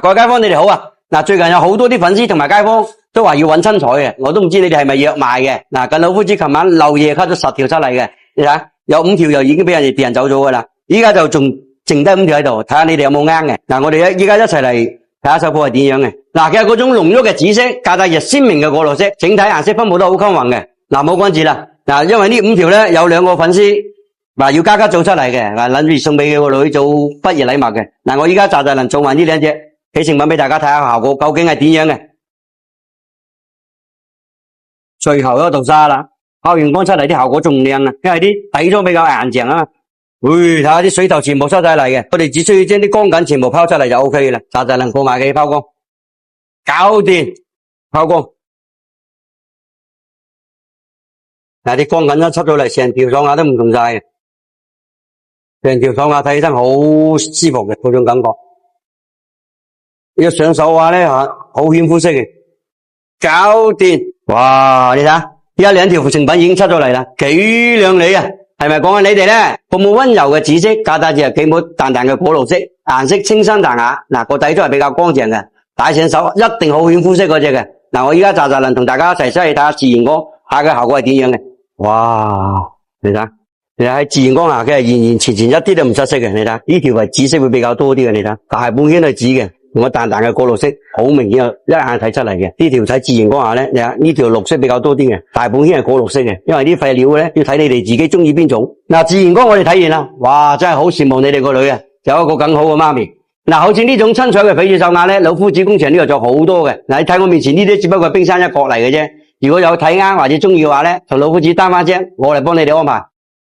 各位街坊你哋好啊！最近有好多啲粉絲同埋街坊都話要揾親彩嘅，我都唔知你哋係咪約賣嘅。近老夫子琴晚漏夜 cut 咗10條出嚟嘅，你睇下有5條又已經俾人哋走咗噶啦，依家就仲剩低5條喺度，睇下你哋有冇啱嘅。我哋依家一齊嚟睇下手鋪係點樣嘅。其實嗰種濃郁嘅紫色夾帶日鮮明嘅果綠色，整體顏色分布都好均勻嘅。冇關子啦。因為呢5條咧有2個粉絲話要加做出嚟嘅，諗住送俾個女做畢業禮物嘅。我依家就能做埋呢2隻起成品俾大家睇下效果究竟係點樣嘅。最後一道沙啦，拋完光出嚟啲效果仲靚啊，因為啲底妝比較硬淨啊嘛。睇下啲水頭全部收晒嚟嘅，我哋只需要將啲光緊全部拋出嚟就 OK 啦，就能過埋嘅拋光，搞掂拋光。啲光緊一出咗嚟，成條爽牙都唔同晒嘅，成條爽牙睇起身好舒服嘅嗰種感覺。一上手嘅話咧，好顯膚色嘅，搞掂。哇！你睇下，依家2條成品已經出咗嚟啦，幾靚麗啊！係咪講緊你哋咧？服務溫柔嘅紫色，夾帶住幾抹淡淡嘅果綠色，顏色清新淡雅。個底都係比較乾淨嘅，戴上手一定好顯膚色嗰隻嘅。我依家就能同大家一齊出去睇下自然光下嘅效果係點樣嘅。哇！你睇，喺自然光下佢係完完全全一啲都唔失色嘅。你睇呢條係紫色會比較多啲嘅，你睇大半邊係紫嘅。用個淡淡嘅果綠色，好明顯一眼睇出嚟嘅。呢條睇自然光下咧，你睇呢條綠色比較多啲嘅，大半邊係果綠色嘅。因為啲廢料咧要睇你哋自己中意邊種。自然光我哋睇完啦，哇，真係好羨慕你哋個女啊，有一個更好嘅媽咪。好似呢種親彩嘅翡翠手鐲咧，老夫子工場呢度做好多嘅。你睇我面前呢啲只不過係冰山一角嚟嘅啫。如果有睇啱或者中意嘅話咧，同老夫子單翻聲，我嚟幫你哋安排。